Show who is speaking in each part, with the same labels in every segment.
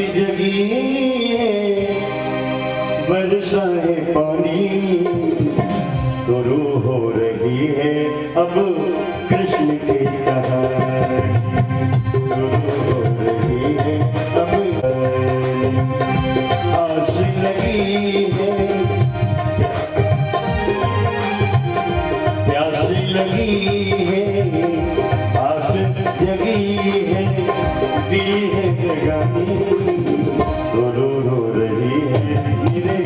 Speaker 1: प्यासी जगी है वर्षा है पानी शुरू हो रही है अब कृष्ण की कहानी शुरू हो रही है अब आस लगी है प्यासी लगी है आस जगी है दिल है जगानी रो रही है मेरे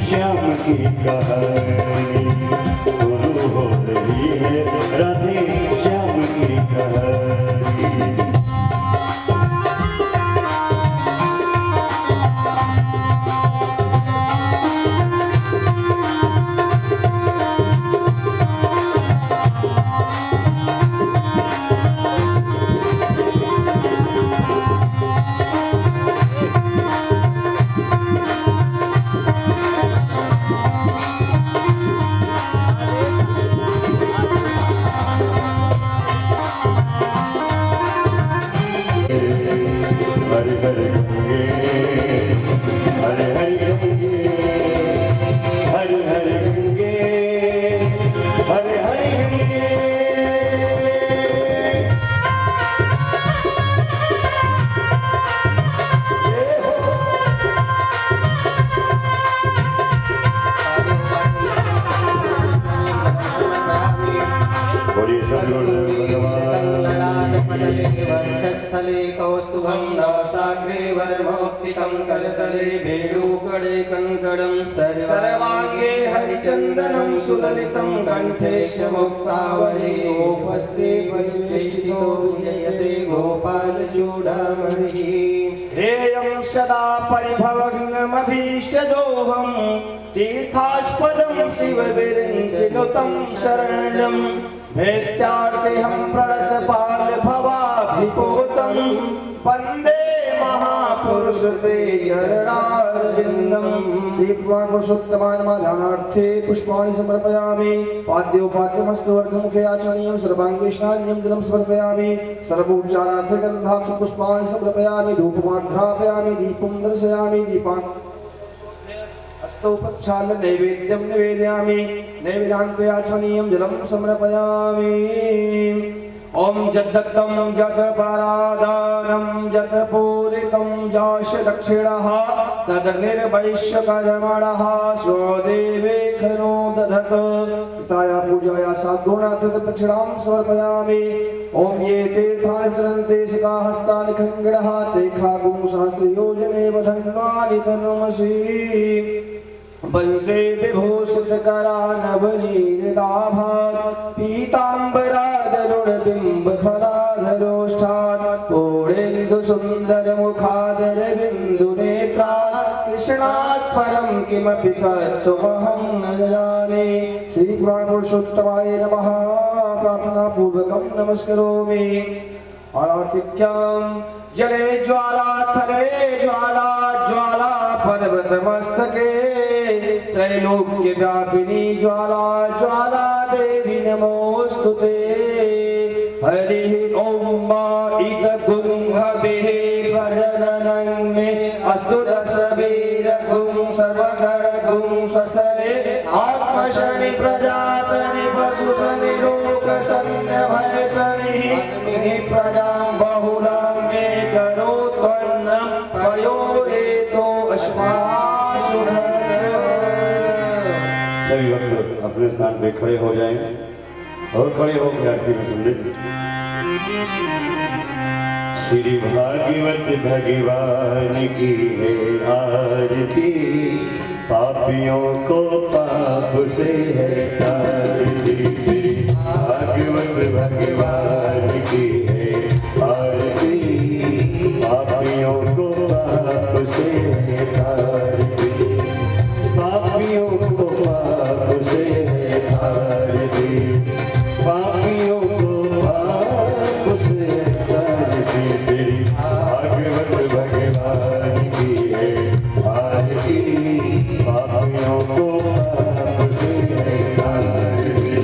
Speaker 1: श्याम की कहानी शुरू हो रही है राधे श्याम की कहानी।
Speaker 2: स्थले कौस्तुभं नासाग्रे वरमौक्तिकं करतले वेणुकणे कङ्कणं सर्वाङ्गे हरिचन्दनं सुललितं कण्ठेश्य मुक्तावली गोपस्ते परिवेष्टितो विजयते गोपालचूडामणिः ध्येयं सदा परिभवघ्नमभीष्टदोहं तीर्थास्पदं शिवविरञ्चिनुतं शरणं भेत्यार्तेऽहं प्रणतपाल भवाभिपोतं वन्दे महापुरुषते चरणारविन्दं। श्रीपुराण पुरुषोत्तमानमाधानार्थे पुष्पाणि समर्पयामि पाद्योपाद्यमस्तु वर्गमुखे आचरणीयं सर्वाङ्गे स्नानीयं जलं समर्पयामि सर्वोपचारार्थे गन्धाक्ष पुष्पाणि समर्पयामि धूपमाघ्रापयामि दीपं दर्शयामि दीपान् स्तोपक्षाल नैवेद्यं निवेदयामि नैवेद्यान्ते आचरणीयं जलं समर्पयामि। ओम जद्दत्तं जगपरादानं जगपूरितं जाश दक्षिणः तदनिर्वैश्यकर्मणः स्वदेवे खनो दधत पिताया पूजाया साद्गुणार्थ दक्षिणां समर्पयामि। ओम ये तीर्थानि चरन्ते शिखाहस्तानि खङ्गडः ते खागुं सहस्रयोजने वधन्वानि तनुमसि वंशे विभूषितकरानवनीरिदाभात् पीताम्बरादरुणबिम्बफलाधरोष्ठात् पूर्णेन्दुसुन्दरमुखादरबिन्दुनेत्रात् कृष्णात् परं किमपि तत्त्वमहं न जाने। श्रीपुराणपुरुषोत्तमाय नमः प्रार्थनापूर्वकं नमस्करोमि। आर्तिक्यं जले ज्वाला थले ज्वाला ज्वाला पर्वतमस्तके त्रैलोक्यव्यापिनी ज्वाला ज्वाला देवी नमोस्तुते। हरिः ॐ मा इदगुंहभिः प्रजननं मे अस्तु दशवीरगुं सर्वखड्गुं स्वस्थले आत्मशनि प्रजाशनि पशुशनि लोकशन्यभयशनिः प्रजां बहुलां मे करोत्पन्नं पयोरेतो अश्वासुरः।
Speaker 1: सभी भक्त अपने स्थान पे खड़े हो जाएं और खड़े होकर आरती में सुन लें। श्री भागवत भगवान की है आरती पापियों को पाप से है तारती। श्री भागवत भगवान की है आरती पापियों को पाप से है तारती पापियों को पाप से है तारती पापियों को पाप से है तारती। श्री भागवत भगवान की है आरती पापियों को पाप से है तारती।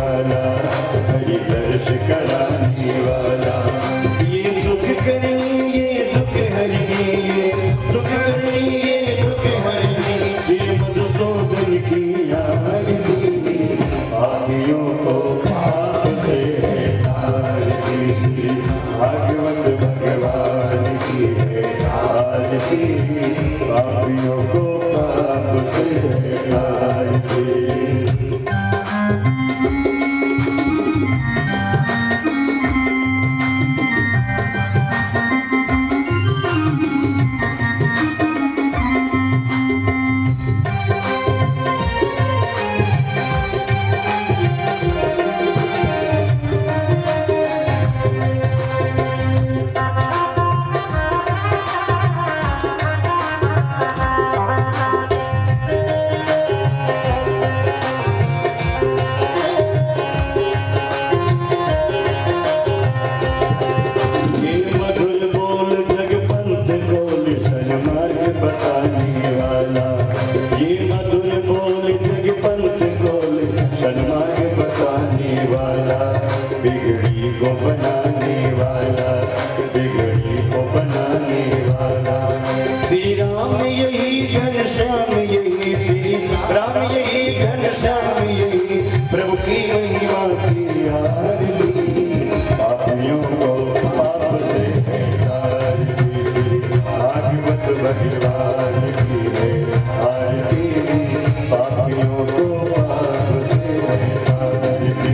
Speaker 1: वाला, हरि दर्श कराने वाला। ये सुख करनी ये दुख हरनी, ये सुख करनी ये दुख हरनी, श्री मधुसूदन की आरती। पापियों को पाप से तारती, श्री भागवत भगवान की है आरती। पापियों को पाप से तारती। बिगड़ी को बनाने वाला, बिगड़ी को बनाने वाला। श्री राम यही घनश्याम यही, श्री राम यही घनश्याम यही, प्रभु की महिमा की आरती। पापियों को पाप से तारती, भागवत भगवान की है आरती। पापियों को पाप से तारती।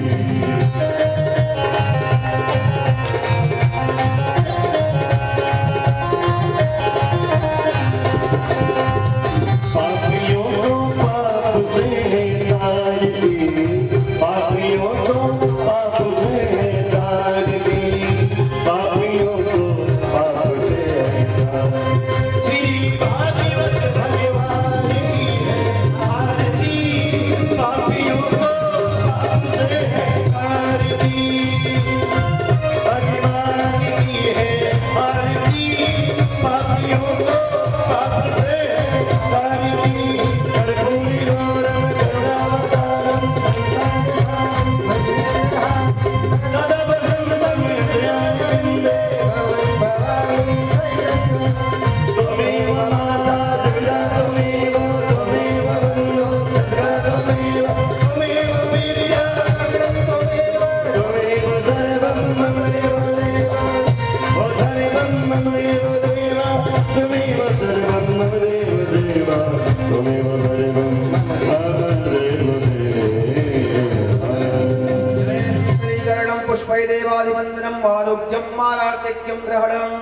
Speaker 2: पुष्पैदेवादिवन्दनम् आरोग्यम् आरार्तिक्यं ग्रहणम्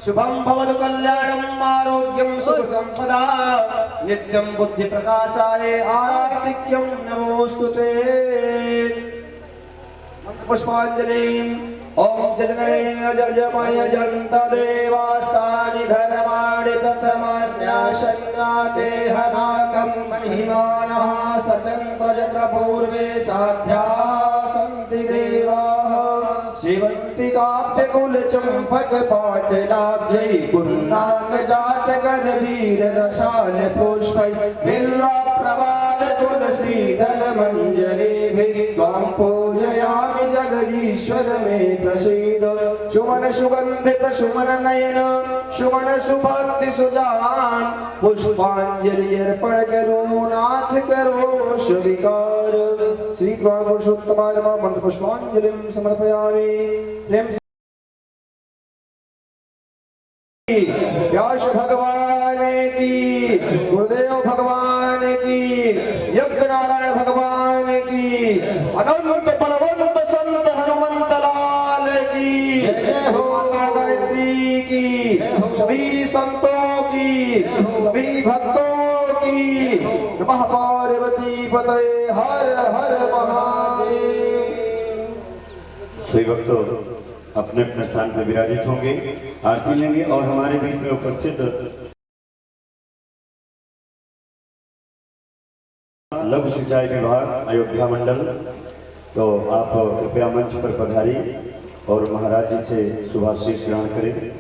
Speaker 2: शुभं भवतु कल्याणम् आरोग्यं सुखसम्पदा नित्यं बुद्धिप्रकाशाय आरार्तिक्यं नमोऽस्तुते। पुष्पाञ्जलिम् ॐ जजनेन जजमय जन्त देवास्तानि धर्माणि प्रथमन्याशन्नादेहनाकं महिमानः सचन्द्रजत्रपूर्वे साध्या सन्ति देवाः। श्रीवन्तिकाव्यकुलचम्पकपाटलाब्जै पुन्नागजातकरवीररसाल पुष्पै बिल्वप्रवालतुलसीदलमञ्जरीभिः त्वां पूजयामि जगदीश्वर मे प्रसीद। सुमन सुगन्धित सुमन नयन सुमन सुभक्ति सुजान, पुष्पांजलि अर्पण करो नाथ करो स्वीकार। श्री पुरुषोत्तमाय नमः। मंत्र पुष्पांजलिं समर्पयामि। प्रेम से व्यास भगवान की, गुरुदेव भगवान की, यज्ञ नारायण भगवान की, अनंत बलवंत संत हनुमंत लाल की जय हो। माता गायत्री की, सभी संतों की, सभी भक्तों की नमः। पार्वती पतये हर हर महादेव।
Speaker 1: सभी भक्तों अपने अपने स्थान पर विराजित होंगे, आरती लेंगे और हमारे बीच में उपस्थित लघु सिंचाई विभाग अयोध्या मंडल, तो आप कृपया मंच पर पधारिए और महाराज जी से शुभाशीष ग्रहण करें।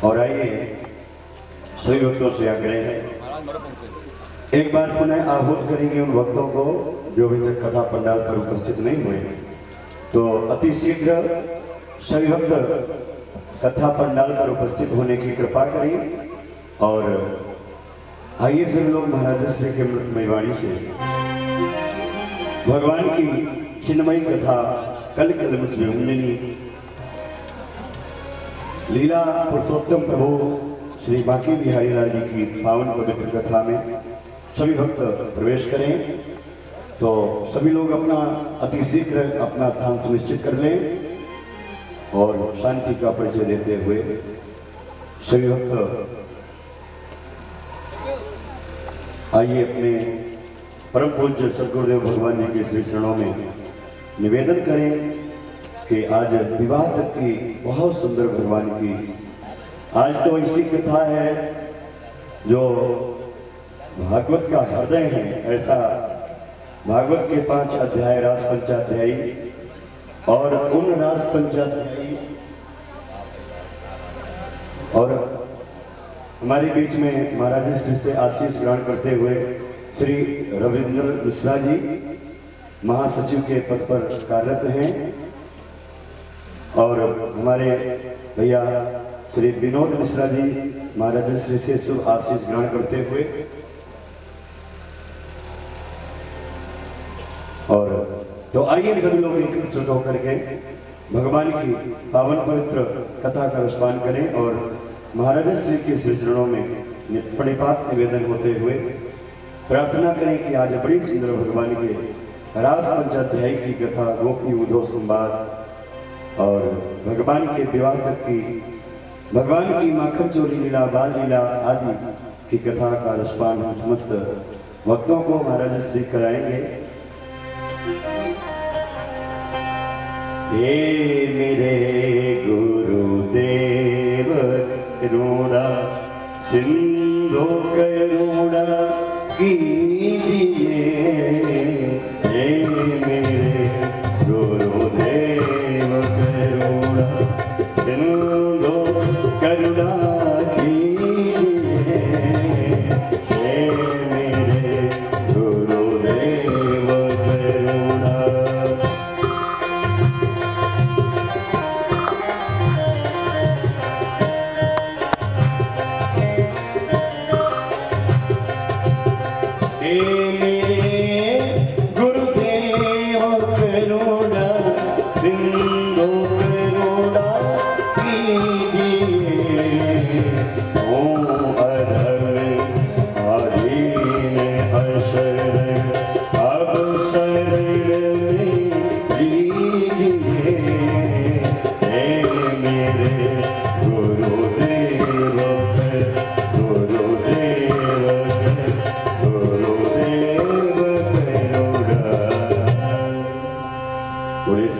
Speaker 1: और आइए सभी भक्तों से आग्रह है, एक बार पुनः आहूत करेंगे उन भक्तों को जो अभी तक कथा पंडाल पर उपस्थित नहीं हुए, तो अति शीघ्र सभी भक्त कथा पंडाल पर उपस्थित होने की कृपा करें। और आइए सभी लोग महाराज श्री के अमृतमय वाणी से भगवान की चिन्मयी कथा कल कलम से विभंजनी लीला पुरुषोत्तम प्रभु श्री बांके बिहारी लाल जी की पावन पवित्र कथा में सभी भक्त प्रवेश करें। तो सभी लोग अपना अति शीघ्र अपना स्थान सुनिश्चित कर लें और शांति का परिचय देते हुए सभी भक्त आइए अपने परम पूज्य सदगुरुदेव भगवान जी के श्री चरणों में निवेदन करें कि आज विवाह तक की बहुत सुंदर भगवान की आज तो ऐसी कथा है जो भागवत का हृदय है। ऐसा भागवत के 5 अध्याय रास पंचाध्यायी और उन रास पंचाध्यायी और हमारे बीच में महाराज श्री से आशीष ग्रहण करते हुए श्री रविंद्र मिश्रा जी महासचिव के पद पर कार्यरत हैं और हमारे भैया श्री विनोद मिश्रा जी महाराज श्री से शुभ आशीष ग्रहण करते हुए और तो आइए सभी लोग एकत्रित होकर के भगवान की पावन पवित्र कथा का रसपान करें और महाराज श्री के श्री चरणों में प्रणिपात निवेदन होते हुए प्रार्थना करें कि आज बड़ी सुंदर भगवान के रास पंचाध्यायी की कथा गोपी उद्धव संवाद और भगवान के विवाह तक की भगवान की माखन चोरी लीला बाल लीला आदि की कथा का रसपान हम समस्त भक्तों को महाराज श्री कराएंगे। हे मेरे गुरुदेव करुणा सिंधु करुणा कीजिए, हे मेरे गुरुदेव करुणा सिंधु करुणा कीजिए, हे मेरे गुरुदेव करुणा।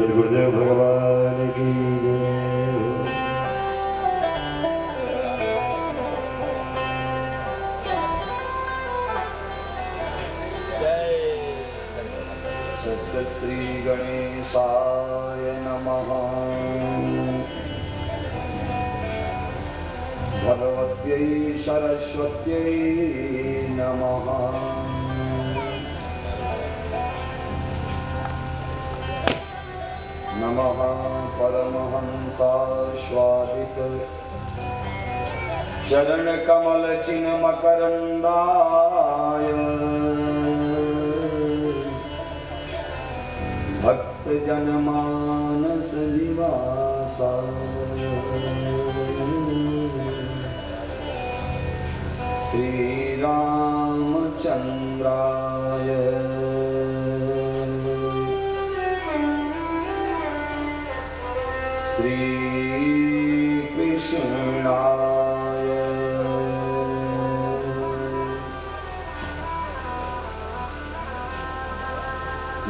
Speaker 1: गुरुदेव भगवान की
Speaker 2: जय। स्वस्ति श्री गणेशाय नमः। भगवत्यै सरस्वत्यै नमः। नमः परमहंसास्वादित चरण कमल चिन्ह मकरंदाय भक्त जनमानस निवासाय श्री रामचंद्राय श्री कृष्णाय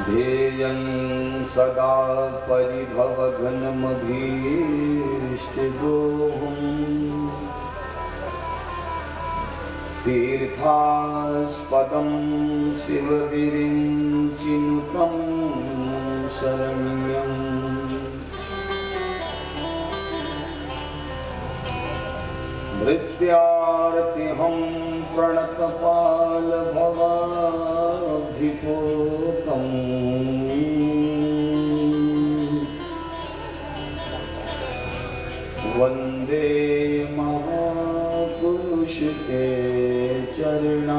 Speaker 2: ध्येयं सदा परिभवघनमभीष्टदोहम् तीर्थास्पदं शिवविरिञ्चिनुतं शरण्यम् मृत्यार्पणमस्तकाञ्चनं आर्तिहं प्रणतपाल भवाब्धिपोतम् वन्दे महापुरुष के चरणारविन्दम्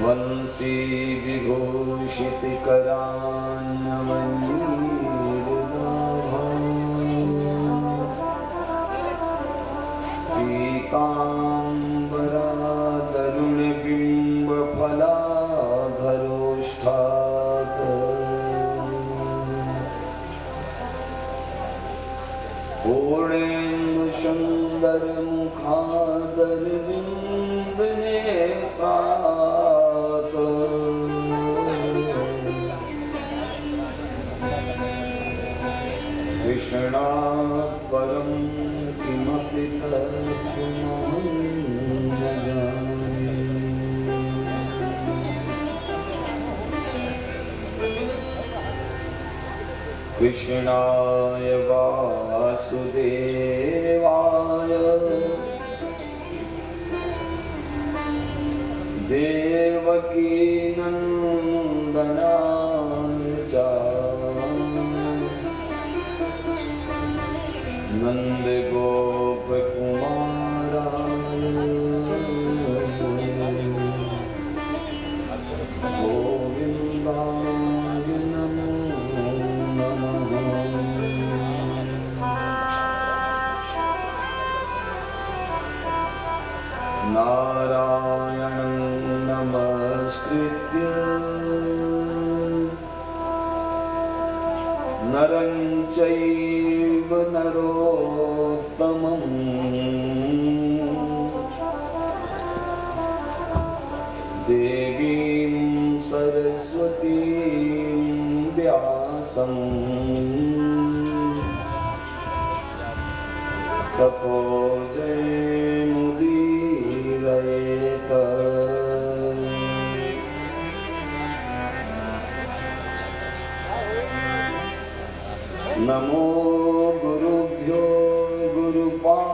Speaker 2: वंशी पीताम्बरातरुणबिम्बफलाधरोष्ठात् पूर्णेन्दुसुन्दरमुखादरविन्दनेत्रात् कृष्णात् परं किमपि तत्त्वमहं न जाने। कृष्णाय वासुदेवाय देवकीनन्दनाय च नन्दगोपकुमाराय गोविन्दाय नमो नमः। नारायणं नमस्कृत्य नरं चैव नरोत्तमं देवीं सरस्वतीं व्यासं ततो जयमुदीरयेत। नमो गुरुभ्यो गुरुपादुकाभ्यो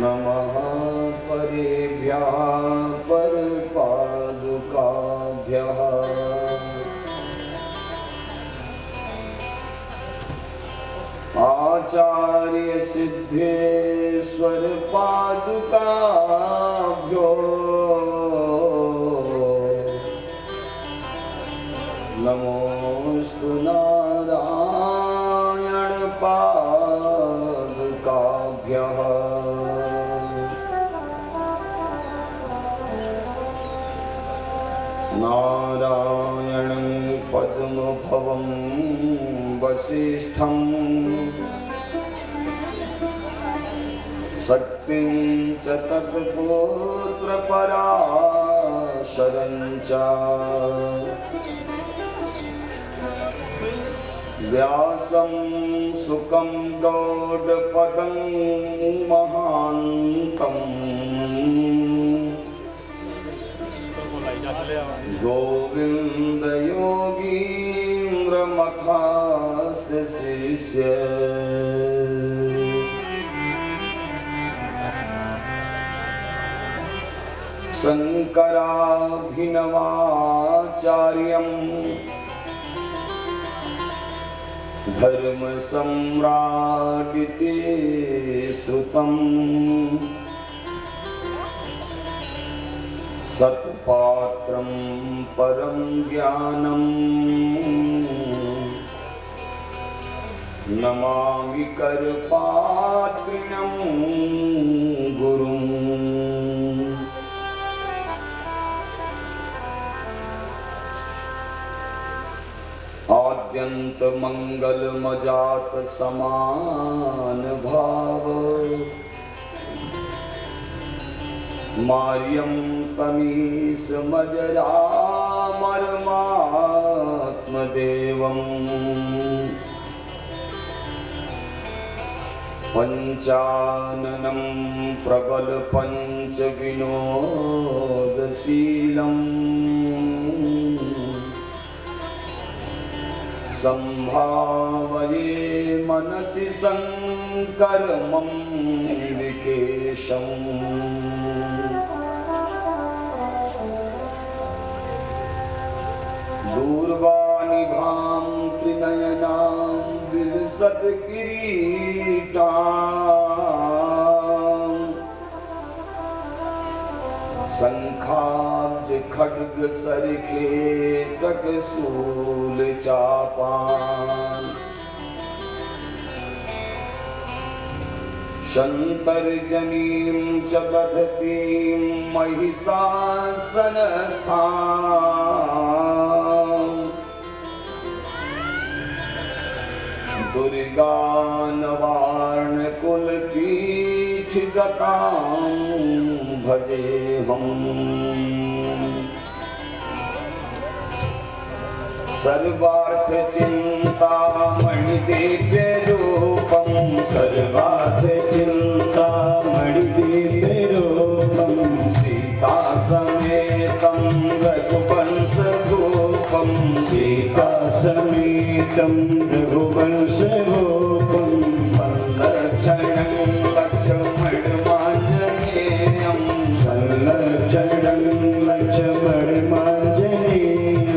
Speaker 2: नमः परेभ्यः परपादुकाभ्यः। आचार्य सिद्धेश्वर पादुकाभ्यो नमोस्तु नारायण पादुकाभ्यः। नारायणं पद्मभवं वसिष्ठं शक्तिं च तत्पुत्रपराशरं च व्यासं सुखं गौडपदं महान्तम् गोविंद योगीन्द्रमथास्य शिष्य शंकराभिनवाचार्यं धर्म सम्राटिति श्रुतम् सत्पात्रं परं ज्ञानं नमामि करपात्रिणं गुरुम्। आद्यन्तमङ्गलमजात समान भाव मार्यं तमीशमजरामरमात्मदेवम् पञ्चाननं प्रबलपञ्चवटीं च विनोदशीलम् संभावये मनसि संकर्मं विकेशम् दूर्वानिभां त्रिनयनां विलसत्किरीटां शंखाब्ज खड्ग सरखेटक शूल चापान शन्तर्जनीं च दधतीं महिषासनस्थां दुर्गानवार्णकुलपीठगतां भजेऽहम् सर्वार्थचिन्तामणिदिव्यरूपं
Speaker 1: सर्वार्थचिन्तामणिदिव्यरूपं
Speaker 2: सीतासमेतं रघुवंशरूपं
Speaker 1: सीतासमेतं रघुवंशरूपं
Speaker 2: संरक्षणं लक्ष्मणमाञ्जनेयं
Speaker 1: संरक्षणं लक्ष्मणमाञ्जनेयं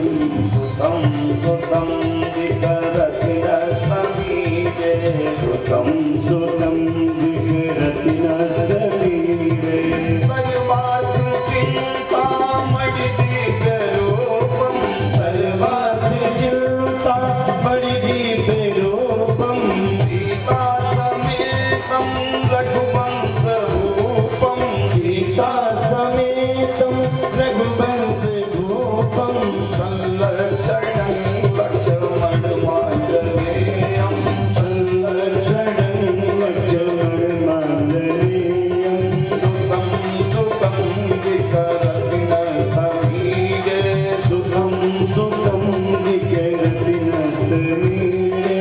Speaker 2: सुतं सुतं दिगरतिरस्तमीजे
Speaker 1: सुतं सुतं दिग्रतिनस्तमीडे
Speaker 2: सर्वार्थचिन्तामणिदिव्यरूपं
Speaker 1: सर्वार्थचिन्तामणिदिव्यरूपं
Speaker 2: सीतासमेतं रघुवंशरूपं
Speaker 1: सीतासमेतं रघुवंशरूपं
Speaker 2: संरक्षणं लक्ष्मणमाञ्जनेयं
Speaker 1: संरक्षणं लक्ष्मणमाञ्जनेयं
Speaker 2: सुतं सुतं दिगरतिनस्तमीजे
Speaker 1: सुतं सुतं दिग्रतिनस्तमीडे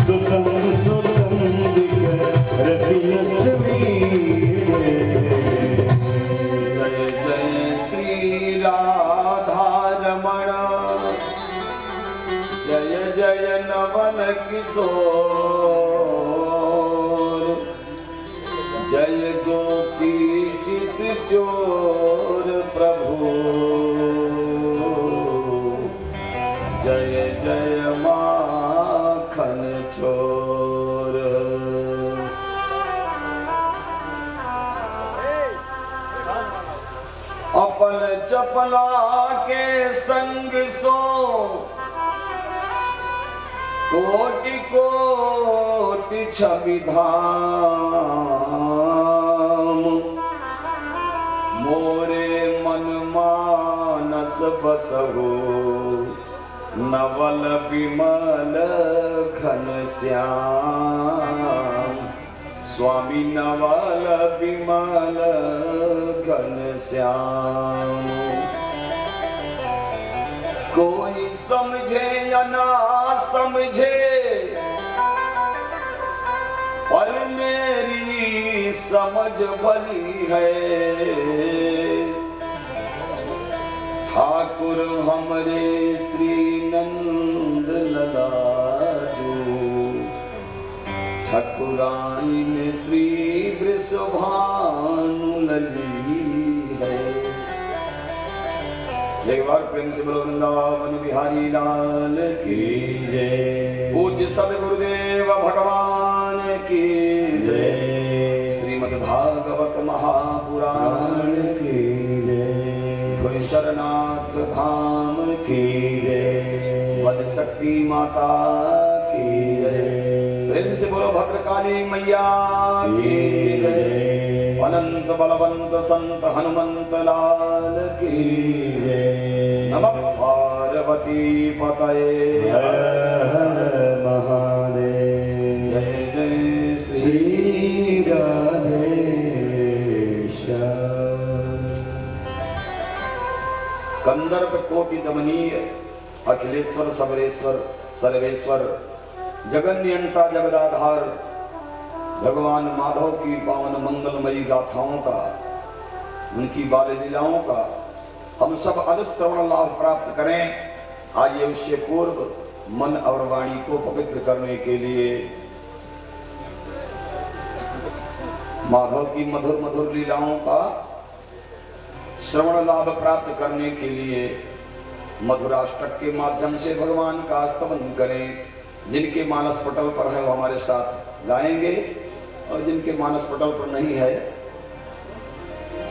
Speaker 1: सुतं सुतं दिग्रतिनस्तमीडे
Speaker 2: जय जय श्री राधारमण जय जय नवल किशोर जय गोपी चित चोर प्रभु जय जय माखन चोर अपल चपला के संग सो कोटि कोटि छवि धाम मोरे मन मानस बसहो नवल विमल घन श्याम स्वामी नवल विमल घन श्याम कोई समझे या ना समझे पर मेरी समझ भली है ठाकुर हमरे श्री नंद ललाजू ठाकुराइन श्री वृषभानु लली है। एक बार प्रेम से बोलो वृंदावन बिहारी लाल की
Speaker 1: जय
Speaker 2: पूज्य सद्गुरुदेव भगवान की जय। श्रीमद् भागवत महापुराण
Speaker 1: की जय
Speaker 2: शरनाथ धाम
Speaker 1: की जय
Speaker 2: वद शक्ति माता की जय। प्रेम से बोलो भद्रकाली मैया की जय। अनंत बलवंत संत हनुमंत लाल की जय। नमः पार्वती पतये
Speaker 1: हर हर महादेव
Speaker 2: जय जय
Speaker 1: श्री राधेश्याम।
Speaker 2: कंदर्प कोटि दमनीय अखिलेश्वर सबरेश्वर सर्वेश्वर जगन्यंता जगदाधार भगवान माधव की पावन मंगलमयी गाथाओं का उनकी बाल लीलाओं का हम सब अनुश्रवण लाभ प्राप्त करें। आइए उससे पूर्व मन और वाणी को पवित्र करने के लिए माधव की मधुर मधुर लीलाओं का श्रवण लाभ प्राप्त करने के लिए मधुराष्टक के माध्यम से भगवान का स्तवन करें। जिनके मानस पटल पर है वो हमारे साथ गाएंगे, और जिनके मानस पटल पर नहीं है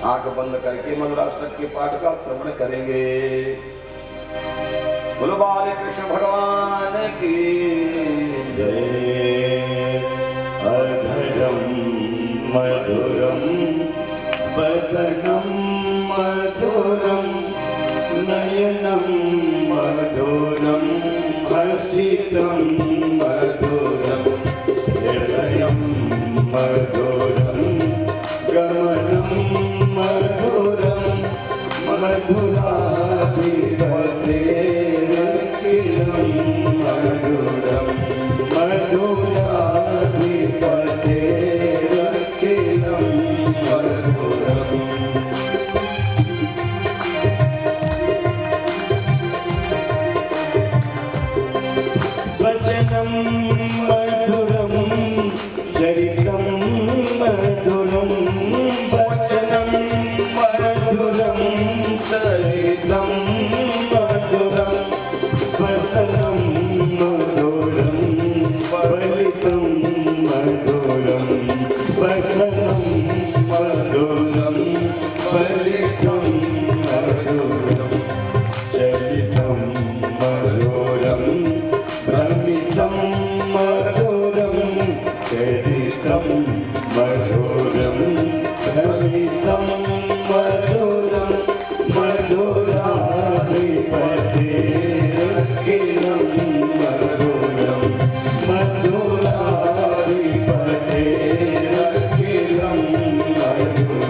Speaker 2: आंख बंद करके मधुराष्टक के पाठ का श्रवण करेंगे। बोलो बाल कृष्ण भगवान की
Speaker 1: जय। अधरम मधुरम वदनम मधुरम नयनम मधुरम हसितम मधुरम हृदयम मधुरम गमनम मधुरम मधुराधिपतेरखिलम मधुरम मधुराधिपतेरखिलम मधुरम। वचनम मधुरम चरितम मधुरम वचनम मधुरम चरितम मधुरम वसनम मधुरम फलितम मधुरम वसनम मधुरम फलितम मधुरम चरितम मधुरम भ्रमितम मधुरम चरितम मधुरम भ्रमितम मधुरम मधुराधिपतेरखिलम मधुरम मधुराधिपतेरखिलम मधुरम।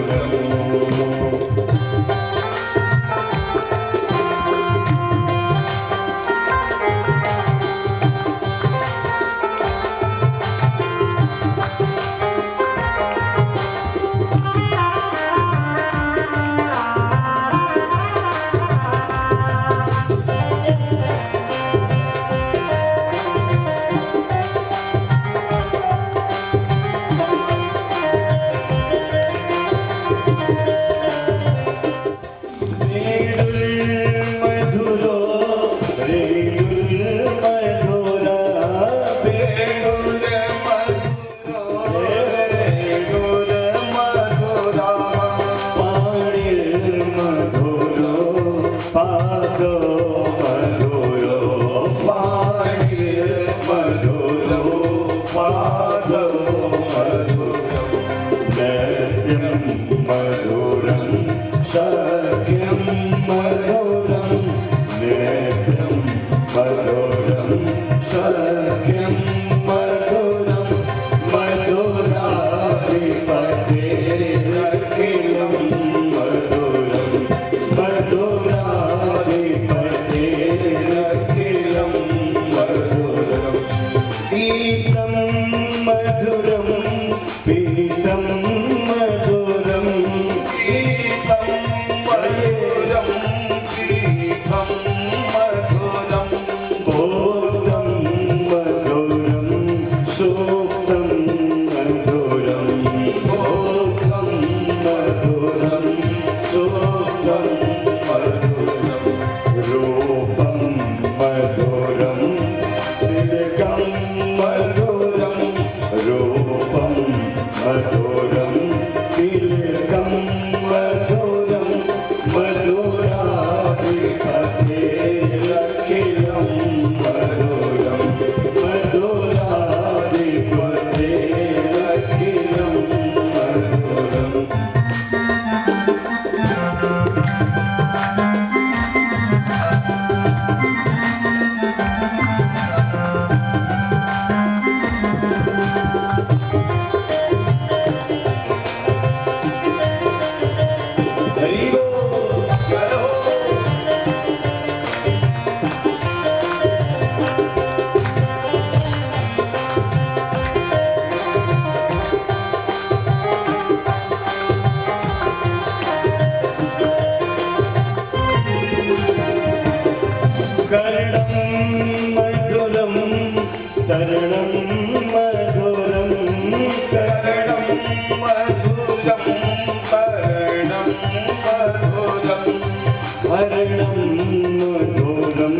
Speaker 1: मधुरम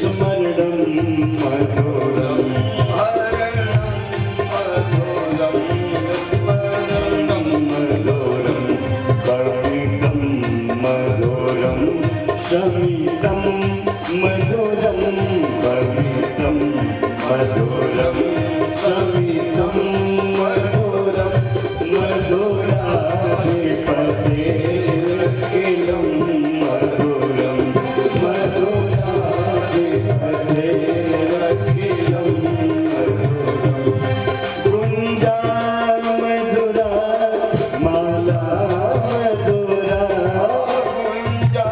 Speaker 1: स्मरणं मधुरम मधुरम पवित्रं मधुरम शमितं मधुरम पवित्रं मधुरम शमितं मधुरम मधुराधिपते किलं मधुरम मधुराधिपते किलं मधुरम गुंजा मधुरा माला मधुरा गुंजा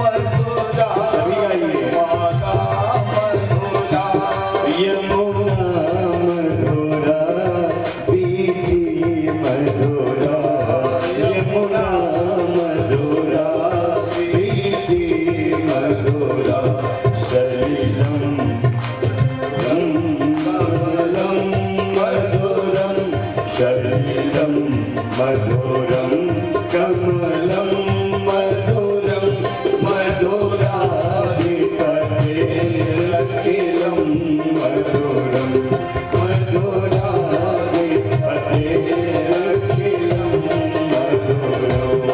Speaker 1: मधुरा सभी गाइए माला मधुरा यमुना मधुरा बीजी मधुरा यमुना मधुरा बीजी मधुरा सलिलम कमलम मधुरम सलिलम मधुरम कमलम मधुरम मधुराधिपते किलं मधुरम मधुराधिपते किलं मधुरम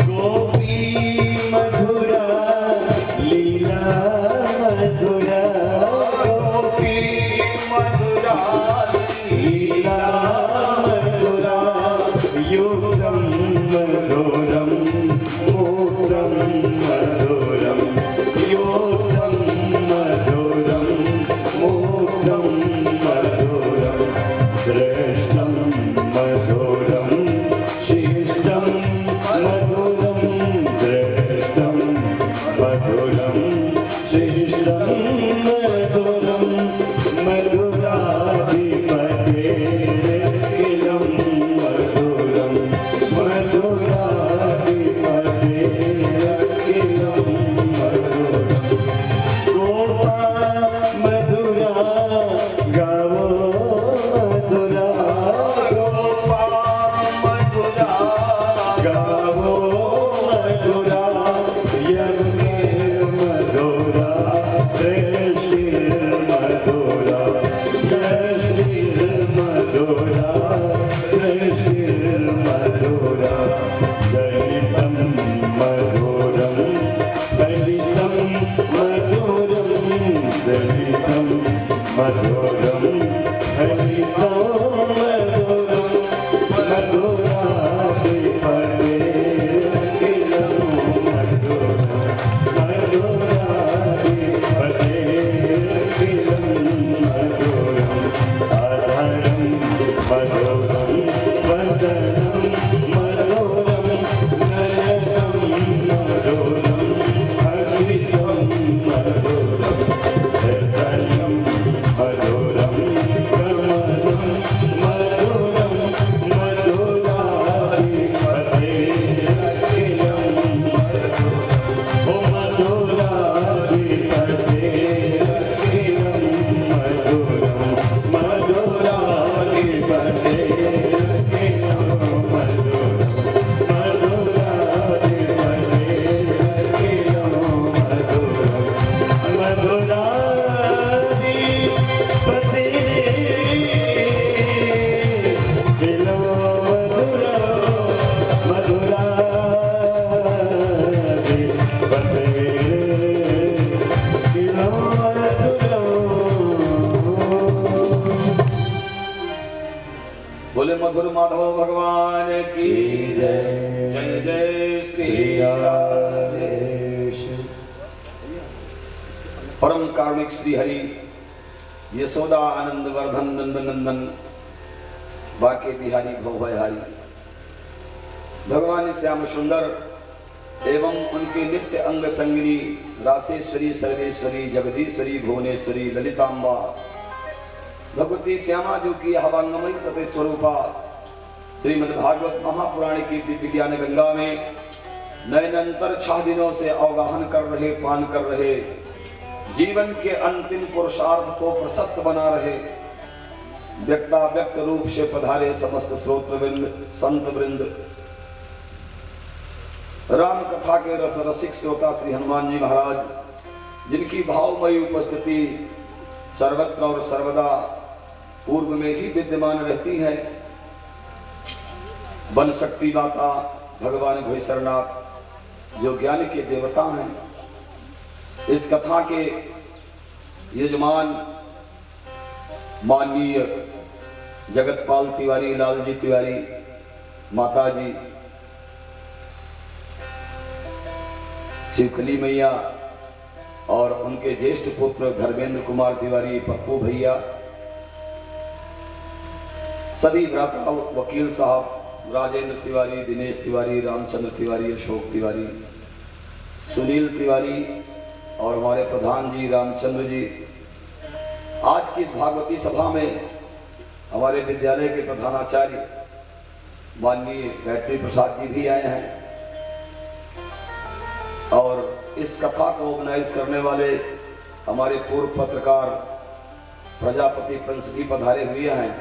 Speaker 1: गोपी मधुरा लीला मधुरा गोपी मधुरा लीला मधुरा युक्तं मधुरम मोक्तं मधुरम युक्तं मधुरम मोक्तं मधुरम श्रेष्ठं मधुरम शिष्टं मधुरम श्रेष्ठं मधुरम शिष्टं मधुरम मधुराधिपते किलं मधुरम मधुराधिपते किलं मधुरम गोपा मधुरा गावो मधुरा गोपा मधुरा गावो मधुरा यज्ञ मधुरा श्रेष्ठि मधुरा श्रेष्ठि मधुरा श्रेष्ठि मधुरा दलितं मधुरम दलितं मधुरम दलितं मधुरम दलितं मधुरम मधुराधिपते किलं मधुरम मधुराधिपते किलं मधुरम आधारं मधुरम वदनं मधुरम नयनं मधुरम हसितं मधुरम हृदयं मधुरम कमलं मधुरम मधुराधिपते किलं मधुरम ओ मधुराधिपते किलं मधुरम मधुराधिपते किलं मधुरम मधुराधिपते किलं
Speaker 2: बोले मधुर माधव भगवान की जय। परम कारुणिक श्री हरि यशोदा आनंद वर्धन नंद नंदन बाके बिहारी भवभयहारी भगवान श्याम सुंदर एवं उनके नित्य अंग संगिनी रासेश्वरी सर्वेश्वरी जगदीश्वरी भुवनेश्वरी ललितांबा भगवती श्यामा जो की हवांगमयी प्रति स्वरूपा श्रीमद्भागवत महापुराण की दिव्य ज्ञान गंगा में नयनंतर 6 दिनों से अवगाहन कर रहे, पान कर रहे, जीवन के अंतिम पुरुषार्थ को प्रशस्त बना रहे, व्यक्ता व्यक्त रूप से पधारे समस्त श्रोत्रवृंद संत वृंद, राम कथा के रस रसिक श्रोता श्री हनुमान जी महाराज, जिनकी भावमयी उपस्थिति सर्वत्र और सर्वदा पूर्व में ही विद्यमान रहती है, वन शक्ति माता भगवान घोषरनाथ जो ज्ञान के देवता हैं, इस कथा के यजमान माननीय जगतपाल तिवारी, लालजी तिवारी, माताजी शिवकली मैया और उनके ज्येष्ठ पुत्र धर्मेंद्र कुमार तिवारी, पप्पू भैया, सभी भ्राता वकील साहब राजेंद्र तिवारी, दिनेश तिवारी, रामचंद्र तिवारी, अशोक तिवारी, सुनील तिवारी और हमारे प्रधान जी रामचंद्र जी, आज की इस भागवती सभा में हमारे विद्यालय के प्रधानाचार्य माननीय गायत्री प्रसाद जी भी आए हैं और इस कथा को ऑर्गेनाइज करने वाले हमारे पूर्व पत्रकार प्रजापति प्रिंस भी पधारे हुए हैं,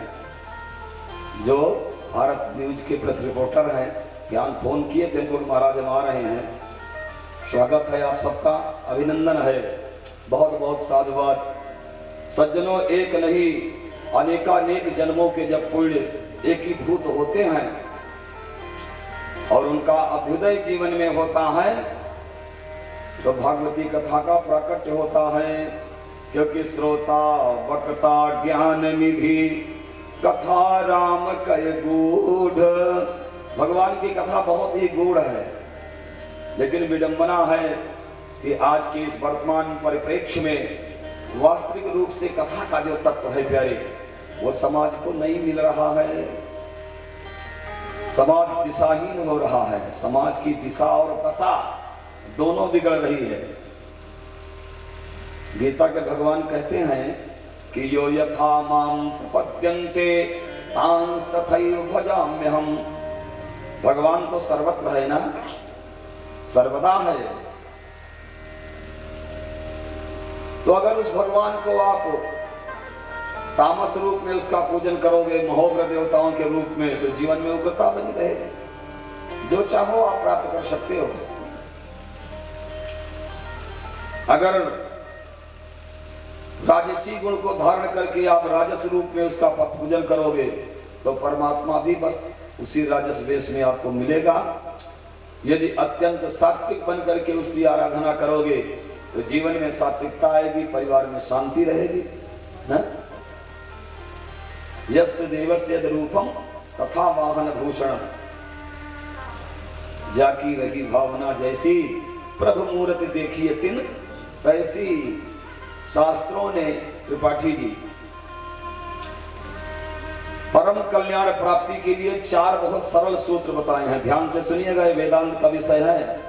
Speaker 2: जो भारत न्यूज के प्रेस रिपोर्टर हैं। ज्ञान फोन किए थे उनको, महाराज हम आ रहे हैं। स्वागत है आप सबका, अभिनंदन है, बहुत बहुत साधुवाद। सज्जनों, एक नहीं अनेकानेक जन्मों के जब पुण्य एकीभूत होते हैं और उनका अभ्युदय जीवन में होता है तो भागवती कथा का प्राकट्य होता है, क्योंकि श्रोता वक्ता ज्ञान निधि कथा राम कय गूढ़। भगवान की कथा बहुत ही गूढ़ है, लेकिन विडंबना है कि आज के इस वर्तमान परिप्रेक्ष्य में वास्तविक रूप से कथा का जो तत्व है प्यारे, वो समाज को नहीं मिल रहा है। समाज दिशाहीन हो रहा है, समाज की दिशा और दशा दोनों बिगड़ रही है। गीता के भगवान कहते हैं कि यो यथा माम प्रपद्यन्ते तांस तथैव भजाम्यहम्। भगवान तो सर्वत्र है ना, सर्वदा है। तो अगर उस भगवान को आप तामस रूप में उसका पूजन करोगे, महोग्र देवताओं के रूप में, तो जीवन में उग्रता बनी रहेगी। जो चाहो आप प्राप्त कर सकते हो। अगर राजसी गुण को धारण करके आप राजस रूप में उसका पूजन करोगे तो परमात्मा भी बस उसी राजस वेश में आपको मिलेगा। यदि अत्यंत सात्विक बन करके उसकी आराधना करोगे तो जीवन में सात्विकता आएगी, परिवार में शांति रहेगी। यस्य देवस्य रूपम तथा वाहन भूषण, जाकी रही भावना जैसी, प्रभु मूर्ति देखिए तिन तैसी। शास्त्रों ने त्रिपाठी जी परम कल्याण प्राप्ति के लिए 4 बहुत सरल सूत्र बताए हैं। ध्यान से सुनिएगा, ये वेदांत का विषय है।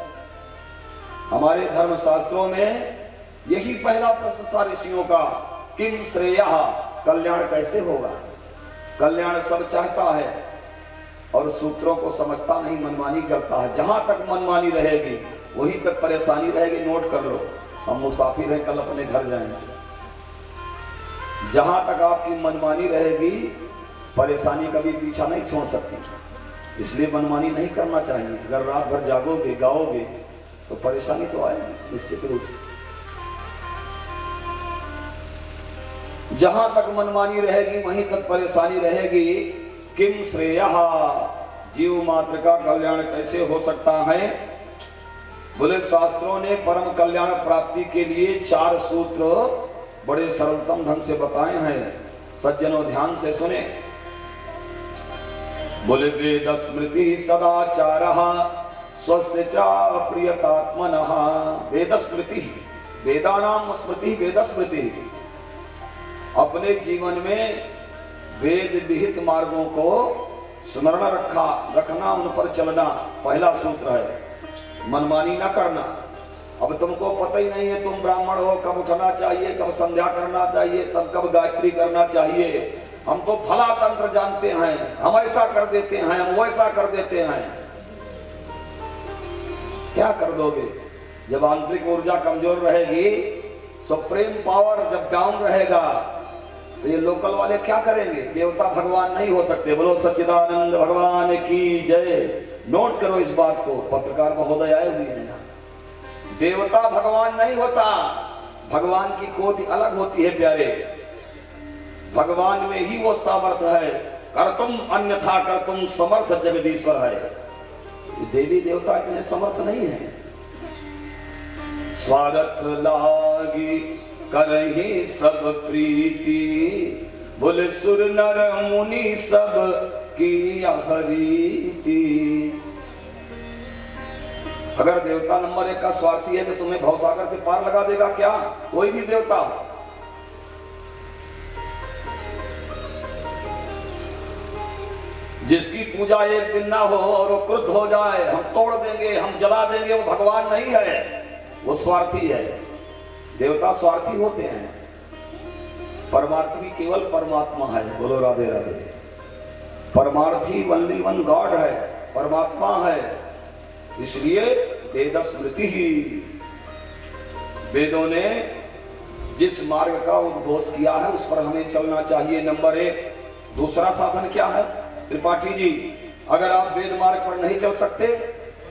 Speaker 2: हमारे धर्म शास्त्रों में यही पहला प्रश्न था ऋषियों का, किम श्रेयः, कल्याण कैसे होगा। कल्याण सब चाहता है और सूत्रों को समझता नहीं, मनमानी करता है। जहां तक मनमानी रहेगी वहीं तक परेशानी रहेगी। नोट कर लो, हम मुसाफिर हैं, कल अपने घर जाएंगे। जहां तक आपकी मनमानी रहेगी परेशानी कभी पीछा नहीं छोड़ सकती, इसलिए मनमानी नहीं करना चाहिए। अगर रात भर जागोगे, गाओगे तो परेशानी तो आएगी निश्चित रूप से। जहां तक मनमानी रहेगी वहीं तक परेशानी रहेगी। किम श्रेयः, जीव मात्र का कल्याण कैसे हो सकता है। बोले शास्त्रों ने परम कल्याण प्राप्ति के लिए 4 सूत्र बड़े सरलतम ढंग से बताए हैं। सज्जनों ध्यान से सुने। बोले वेद स्मृति सदाचारः स्वस्य च प्रियतात्मनः। वेद स्मृति, वेदानाम स्मृति वेद स्मृति, अपने जीवन में वेद विहित मार्गों को स्मरण रखना, उन पर चलना पहला सूत्र है। मनमानी ना करना। अब तुमको पता ही नहीं है तुम ब्राह्मण हो, कब उठना चाहिए, कब संध्या करना चाहिए, तब कब गायत्री करना चाहिए। हम तो फला तंत्र जानते हैं, हम ऐसा कर देते हैं, हम वैसा कर देते हैं। क्या कर दोगे जब आंतरिक ऊर्जा कमजोर रहेगी, सुप्रीम पावर जब डाउन रहेगा, तो ये लोकल वाले क्या करेंगे? देवता भगवान नहीं हो सकते। बोलो सच्चिदानंद भगवान की जय। नोट करो इस बात को, पत्रकार महोदय आए हुए हैं। देवता भगवान नहीं होता, भगवान की कोटि अलग होती है प्यारे। भगवान में ही वो सामर्थ्य है, कर्तुम अन्यथा कर्तुम समर्थ जगदीश्वर है। देवी देवता इतने समर्थ नहीं है। स्वार्थ लागी करही सब प्रीति, बोले सुर नर मुनि सब की हरीति। अगर देवता नंबर 1 का स्वार्थी है तो तुम्हें भवसागर से पार लगा देगा क्या? कोई भी देवता। जिसकी पूजा एक दिन ना हो और वो क्रुद्ध हो जाए, हम तोड़ देंगे, हम जला देंगे, वो भगवान नहीं है, वो स्वार्थी है। देवता स्वार्थी होते हैं, परमार्थी केवल परमात्मा है। बोलो राधे राधे। परमार्थी ओनली वन गॉड है, परमात्मा है। इसलिए वेद स्मृति ही, वेदों ने जिस मार्ग का उद्घोष किया है उस पर हमें चलना चाहिए, नंबर 1। दूसरा साधन क्या है? त्रिपाठी जी, अगर आप वेद मार्ग पर नहीं चल सकते,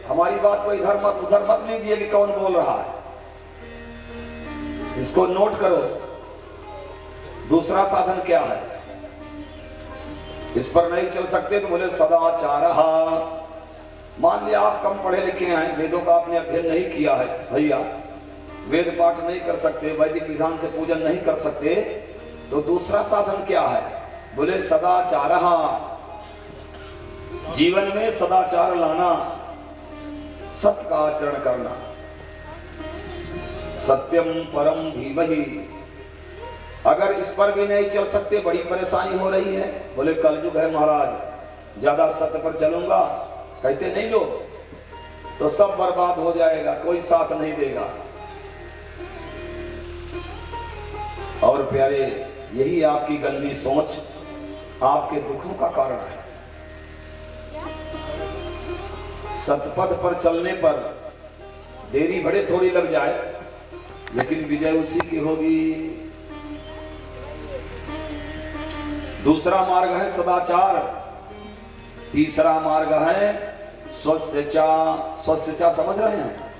Speaker 2: हमारी बात को इधर मत उधर मत लीजिए कि कौन बोल रहा है, इसको नोट करो। दूसरा साधन क्या है? इस पर नहीं चल सकते तो बोले सदाचार। मान लिया आप कम पढ़े लिखे हैं, वेदों का आपने अध्ययन नहीं किया है भैया, वेद पाठ नहीं कर सकते, वैदिक विधान से पूजन नहीं कर सकते, तो दूसरा साधन क्या है? बोले सदाचार। जीवन में सदाचार लाना, सत्य का आचरण करना। सत्यम परम धीमहि। अगर इस पर भी नहीं चल सकते, बड़ी परेशानी हो रही है। बोले कलयुग है महाराज, ज्यादा सत्य पर चलूंगा, कहते नहीं लोग, तो सब बर्बाद हो जाएगा, कोई साथ नहीं देगा। और प्यारे, यही आपकी गंदी सोच आपके दुखों का कारण है। सतपथ पर चलने पर देरी बड़े थोड़ी लग जाए, लेकिन विजय उसी की होगी। दूसरा मार्ग है सदाचार, तीसरा मार्ग है स्वस्यचा। स्वस्यचा समझ रहे हैं?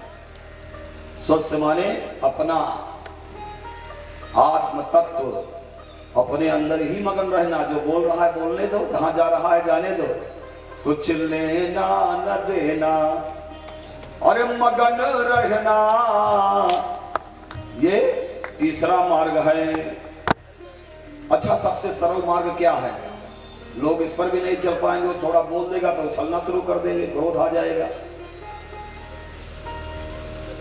Speaker 2: स्वस्य माने अपना आत्म तत्व, अपने अंदर ही मगन रहना। जो बोल रहा है बोलने दो, जहां जा रहा है जाने दो, कुछ लेना न देना, अरे मगन रहना। ये तीसरा मार्ग है। अच्छा, सबसे सरल मार्ग क्या है? लोग इस पर भी नहीं चल पाएंगे, वो थोड़ा बोल देगा तो उछलना शुरू कर देंगे, क्रोध आ जाएगा।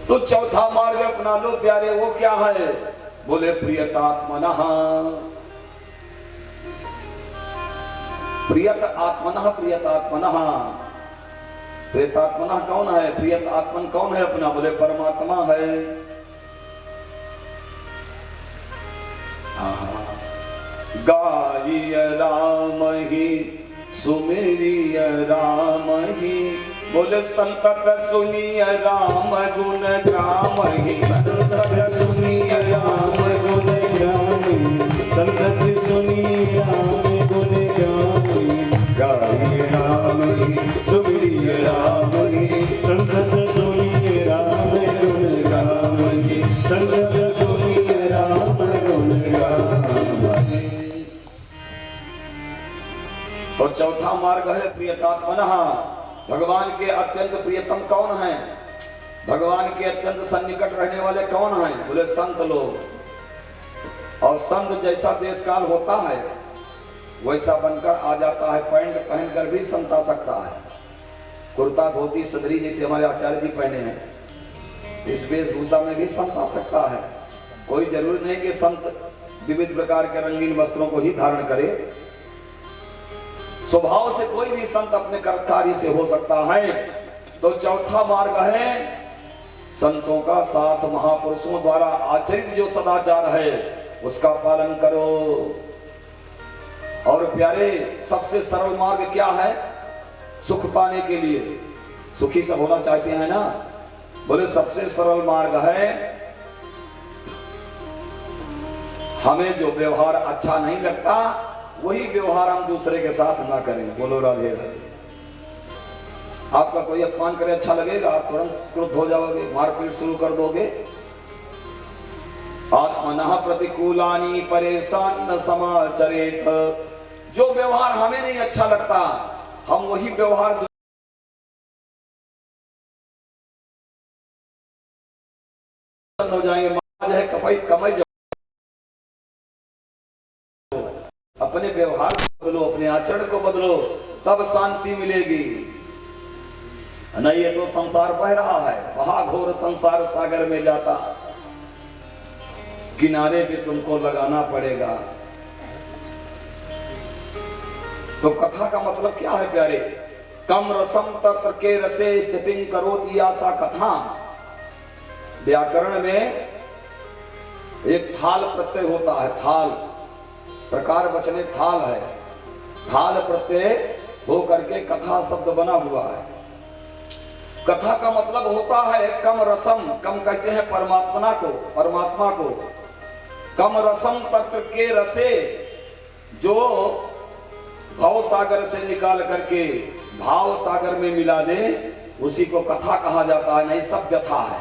Speaker 2: तो चौथा मार्ग अपना लो प्यारे, वो क्या है? बोले प्रियतात्मनः। प्रियत आत्मनः, प्रियतात्मनः। प्रियतात्मनः कौन है? प्रियत आत्मन कौन है अपना? बोले परमात्मा है। गाइय राम ही सुमेरिय राम ही, बोले संतत सुनिय राम गुण ग्राम ही। संतत सुनिय राम गुण ग्राम ही, संतत सुनिय राम गुण ग्राम ही। गाइय राम ही सुमेरिय राम ही, संतत सुनिय राम गुण ग्राम ही। संतत सुनिय राम गुण ग्राम ही। तो चौथा मार्ग है प्रियतात्मनः। भगवान के अत्यंत प्रियतम कौन है? भगवान के अत्यंत सन्निकट रहने वाले कौन हैं? बोले संत लोग। और संत जैसा देश काल होता है वैसा बनकर आ जाता है। पैंट पहनकर भी संत आ सकता है, कुर्ता धोती सदरी जैसे हमारे आचार्य जी पहने हैं, इस वेशभूषा में भी संत आ सकता है। कोई जरूरी नहीं कि संत विविध प्रकार के रंगीन वस्त्रों को ही धारण करे। स्वभाव से कोई भी संत अपने कार्य से हो सकता है। तो चौथा मार्ग है संतों का साथ, महापुरुषों द्वारा आचरित जो सदाचार है उसका पालन करो। और प्यारे, सबसे सरल मार्ग क्या है सुख पाने के लिए? सुखी सब होना चाहते हैं ना? बोले सबसे सरल मार्ग है हमें जो व्यवहार अच्छा नहीं लगता वही व्यवहार हम दूसरे के साथ ना करें। बोलो राधे राधे। आपका कोई अपमान करे अच्छा लगेगा? आप तुरंत क्रुद्ध हो जाओगे, मारपीट शुरू कर दोगे। आत्मनः प्रतिकूलानि परेशान न समाचरेत। जो व्यवहार हमें नहीं अच्छा लगता हम वही व्यवहार हो जाएंगे। है कमाई अपने व्यवहार को बदलो, अपने आचरण को बदलो, तब शांति मिलेगी। नहीं ये तो संसार बह रहा है, महाघोर संसार सागर में जाता, किनारे पे तुमको लगाना पड़ेगा। तो कथा का मतलब क्या है प्यारे? कम रसम तत्र के रसे स्थितिं करोति आसा कथा। व्याकरण में एक थाल प्रत्यय होता है। थाल प्रकार वचने थाल है। थाल प्रत्यय हो करके कथा शब्द बना हुआ है। कथा का मतलब होता है कम रसम। कम कहते हैं परमात्मा को। कम रसम तत्र के रसे, जो भाव सागर से निकाल करके भाव सागर में मिला दे उसी को कथा कहा जाता है। नहीं सब व्यथा है।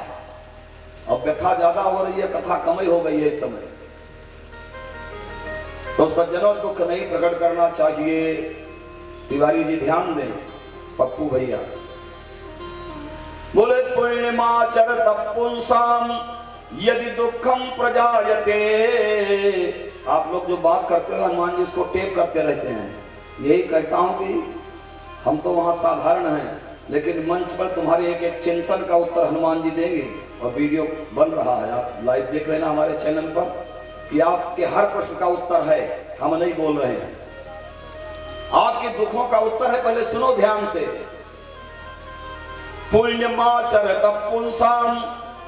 Speaker 2: अब व्यथा ज्यादा हो रही है, कथा कम ही हो गई है इस समय। तो सज्जनों दुख नहीं प्रकट करना चाहिए। तिवारी जी ध्यान दें, पप्पू भैया बोले पुण्यमाचरत पुंसाम यदि दुखम प्रजायते। आप लोग जो बात करते हो हनुमान जी उसको टेप करते रहते हैं। यही कहता हूं कि हम तो वहां साधारण हैं, लेकिन मंच पर तुम्हारे एक एक चिंतन का उत्तर हनुमान जी देंगे। और वीडियो बन रहा है, आप लाइव देख लेना हमारे चैनल पर कि आपके हर प्रश्न का उत्तर है। हम नहीं बोल रहे हैं, आपके दुखों का उत्तर है। पहले सुनो ध्यान से। पुण्यमाचरत पुंसाम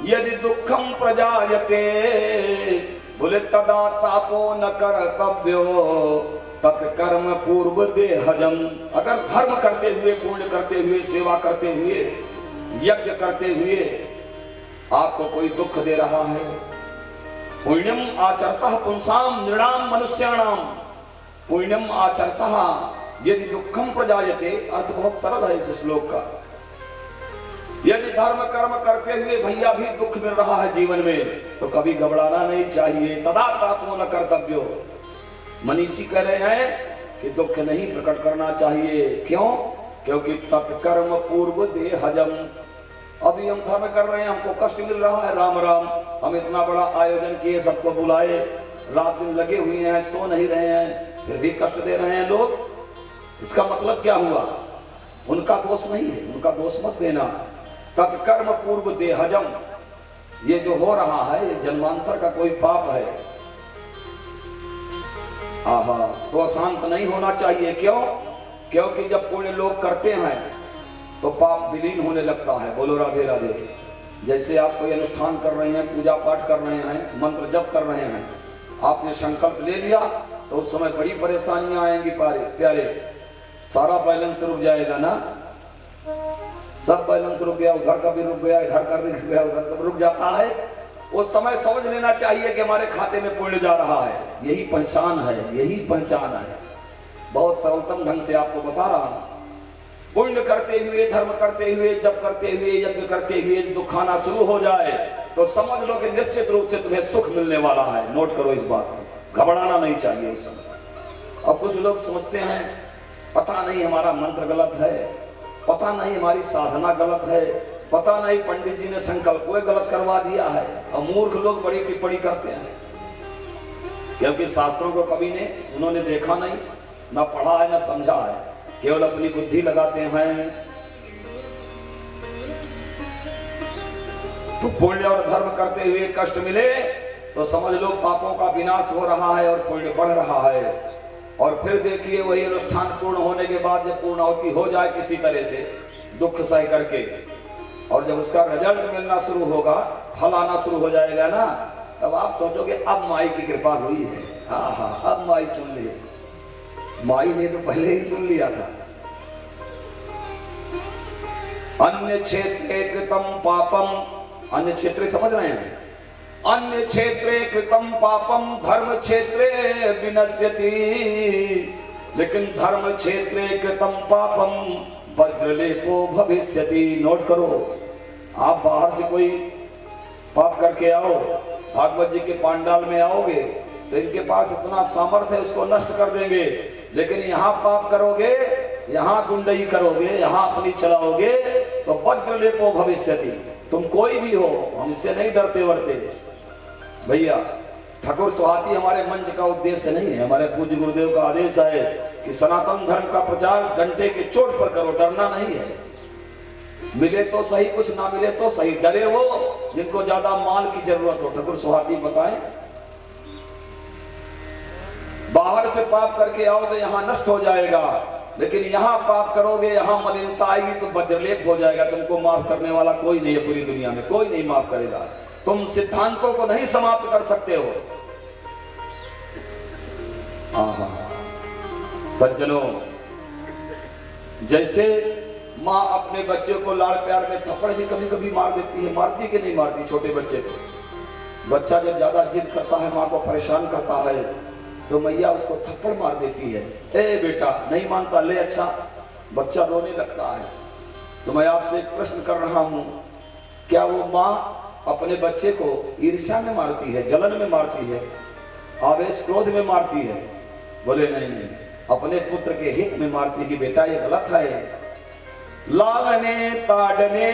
Speaker 2: यदि दुखम प्रजायते, बोले तदा तापो न कर्तव्यो तत्कर्म पूर्व देहजम। अगर धर्म करते हुए, पुण्य करते हुए, सेवा करते हुए, यज्ञ करते हुए आपको कोई दुख दे रहा है, पुण्यम आचरतः पुंसाम नृणाम मनुष्याणाम, पुण्यम आचरतः यदि दुखम प्रजायते। अर्थ बहुत सरल है इस श्लोक का। यदि धर्म कर्म करते हुए भैया भी दुख मिल रहा है जीवन में, तो कभी घबराना नहीं चाहिए। तदा तापो न कर्तव्यो। मनीषी कह रहे हैं कि दुख नहीं प्रकट करना चाहिए। क्यों? क्योंकि तत्कर्म पूर्व देहजम। अभी हम धर्म कर रहे हैं, हमको कष्ट मिल रहा है, राम राम, हम इतना बड़ा आयोजन किए, सबको बुलाए, रात दिन लगे हुए हैं, सो नहीं रहे हैं, फिर भी कष्ट दे रहे हैं लोग। इसका मतलब क्या हुआ? उनका दोष नहीं है, उनका दोष मत देना। तत्कर्म पूर्व देहजम, ये जो हो रहा है ये जन्मांतर का कोई पाप है। आहा, तो अशांत नहीं होना चाहिए। क्यों? क्योंकि जब पुण्य लोग करते हैं तो पाप विलीन होने लगता है। बोलो राधे राधे। जैसे आप कोई अनुष्ठान कर रहे हैं, पूजा पाठ कर रहे हैं, मंत्र जप कर रहे हैं, आपने संकल्प ले लिया तो उस समय बड़ी परेशानियां आएंगी प्यारे। सारा बैलेंस रुक जाएगा ना, सब बैलेंस रुक गया, उधर का भी रुक गया, इधर का भी रुक गया, उधर सब रुक जाता है। उस समय समझ लेना चाहिए कि हमारे खाते में पुण्य जा रहा है। यही पहचान है, यही पहचान है। बहुत सरलतम ढंग से आपको बता रहा हूं। पुण्य करते हुए, धर्म करते हुए, जप करते हुए, यज्ञ करते हुए दुख आना शुरू हो जाए तो समझ लो कि निश्चित रूप से तुम्हें सुख मिलने वाला है। नोट करो इस बात को, घबराना नहीं चाहिए उस समय। और कुछ लोग सोचते हैं पता नहीं हमारा मंत्र गलत है, पता नहीं हमारी साधना गलत है, पता नहीं पंडित जी ने संकल्प गलत करवा दिया है। और मूर्ख लोग बड़ी टिप्पणी करते हैं, क्योंकि शास्त्रों को कभी ने उन्होंने देखा नहीं, ना पढ़ा है, ना समझा है, केवल अपनी बुद्धि लगाते हैं। तो पुण्य और धर्म करते हुए कष्ट मिले तो समझ लो पापों का विनाश हो रहा है और पुण्य बढ़ रहा है। और फिर देखिए वही अनुष्ठान पूर्ण होने के बाद जब पूर्णाहुति हो जाए किसी तरह से दुख सह करके, और जब उसका रिजल्ट मिलना शुरू होगा, फल आना शुरू हो जाएगा ना, तब आप सोचोगे अब माई की कृपा हुई है। हाँ हाँ, अब माई सुन ली। माई ने तो पहले ही सुन लिया था। अन्य क्षेत्रे कृतम पापम, अन्य क्षेत्रे समझ रहे हैं, अन्य क्षेत्रे कृतम पापम धर्म क्षेत्रे विनश्यति, लेकिन धर्म क्षेत्रे कृतम पापम वज्रलेपो भविष्यति। नोट करो, आप बाहर से कोई पाप करके आओ, भागवत जी के पांडाल में आओगे तो इनके पास इतना सामर्थ्य है उसको नष्ट कर देंगे, लेकिन यहाँ पाप करोगे, यहाँ गुंडई करोगे, यहाँ अपनी चलाओगे तो वज्रलेपो भविष्यति। तुम कोई भी हो, हम इससे नहीं डरते वरते भैया। ठाकुर सुहाती हमारे मंच का उद्देश्य नहीं है, हमारे पूज्य गुरुदेव का आदेश है कि सनातन धर्म का प्रचार घंटे के चोट पर करो, डरना नहीं है। मिले तो सही, कुछ ना मिले तो सही, डरे वो जिनको ज्यादा माल की जरूरत हो। ठाकुर सुहाती बताएं, बाहर से पाप करके आओगे यहाँ नष्ट हो जाएगा, लेकिन यहाँ पाप करोगे, यहाँ मलिनता आएगी तो वज्रलेप हो जाएगा। तुमको माफ करने वाला कोई नहीं है पूरी दुनिया में, कोई नहीं माफ करेगा। तुम सिद्धांतों को नहीं समाप्त कर सकते हो। सज्जनों, जैसे माँ अपने बच्चे को लाड़ प्यार में थप्पड़ भी कभी कभी मार देती है, मारती कि नहीं मारती छोटे बच्चे को। बच्चा जब ज्यादा जिद करता है, माँ को परेशान करता है, तो मैया उसको थप्पड़ मार देती है। ए बेटा, नहीं मानता, ले अच्छा। बच्चा रोने लगता है। तो मैं आपसे एक प्रश्न कर रहा हूं, क्या वो माँ अपने बच्चे को ईर्ष्या में मारती है, जलन में मारती है, आवेश क्रोध में मारती है? बोले नहीं नहीं, अपने पुत्र के हित में मारती है कि बेटा ये गलत है। लालने ताड़ने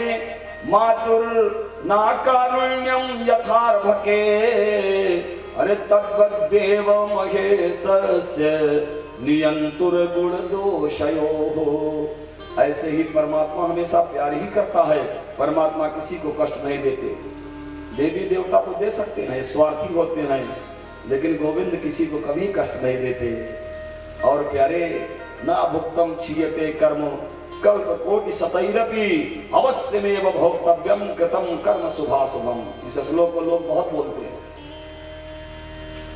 Speaker 2: मातुर नाकारुण्यम यथार्भके, अरे तद्वद्देव महेशस्य नियंतुर गुण दोषयोः। ऐसे ही परमात्मा हमेशा प्यार ही करता है, परमात्मा किसी को कष्ट नहीं देते। देवी देवता तो दे सकते हैं, स्वार्थी होते हैं, लेकिन गोविंद किसी को कभी कष्ट नहीं देते। और प्यारे, ना भुक्तम क्षीयते कर्म कल्प कोटि सतैरपि अवश्यमेव भोक्तव्यम कृतम कर्म शुभाशुभम। इस श्लोक को लोग बहुत बोलते हैं।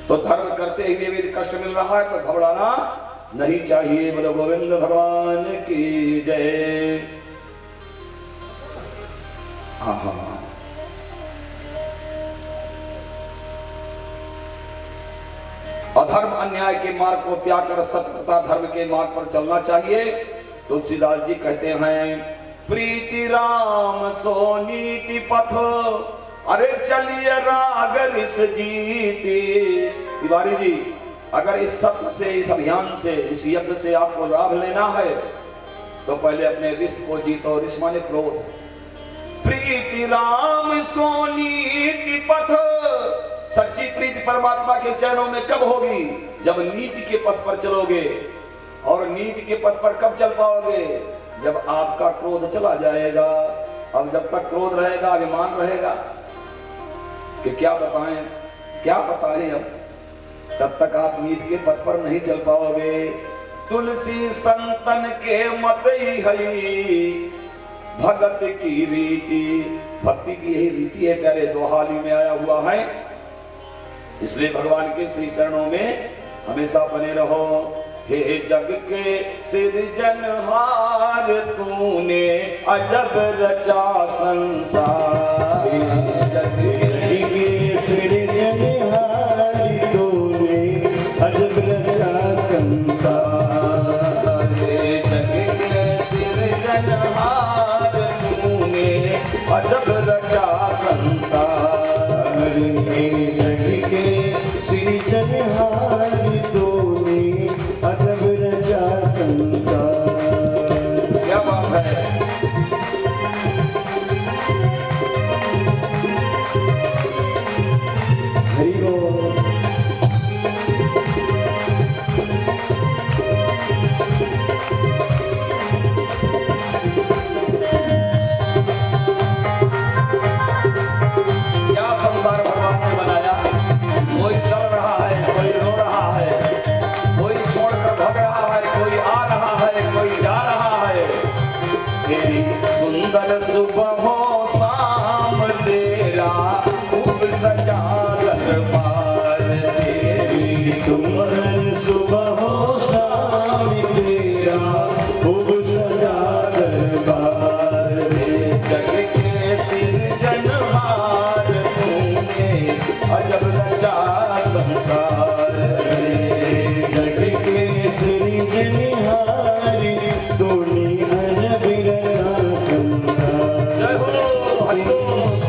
Speaker 2: तो धर्म करते हुए भी कष्ट मिल रहा है तो घबराना नहीं चाहिए। बोलो गोविंद भगवान की जय। हाँ, अधर्म अन्याय के मार्ग को त्याग कर सत्य तथा धर्म के मार्ग पर चलना चाहिए। तुलसीदास जी कहते हैं, प्रीति राम सो नीति पथ, अरे चलिए राग रिस जीती। तिवारी जी, अगर इस सत्य से, इस अभियान से, इस यज्ञ से आपको लाभ लेना है तो पहले अपने रिस को जीतो। रिस माने क्रोध। प्रीति राम सो नीति पथ, सच्ची प्रीति परमात्मा के चरणों में कब होगी? जब नीति के पथ पर चलोगे। और नीति के पथ पर कब चल पाओगे? जब आपका क्रोध चला जाएगा। अब जब तक क्रोध रहेगा, अभिमान रहेगा कि क्या बताएं अब, तब तक आप नीति के पथ पर नहीं चल पाओगे। तुलसी संतन के मतई हई भगत की रीति। भक्ति की यही रीति है प्यारे, दोहाली में आया हुआ है। इसलिए भगवान के श्री चरणों में हमेशा बने रहो। हे जग के सृजनहार, तूने अजब रचा संसार। जग के सृजनहार, तूने अजब रचा संसार। जग के सृजनहार, तूने अजब रचा संसार। जग के सृजनहार, तूने अजब रचा संसार। क्या बात है। हरि बोल।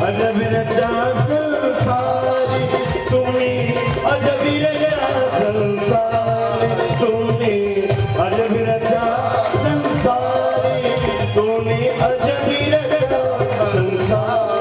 Speaker 1: अजब रचा संसार तूने अजब रचा संसार तूने अजब रचा संसार तूने अजब रचा संसार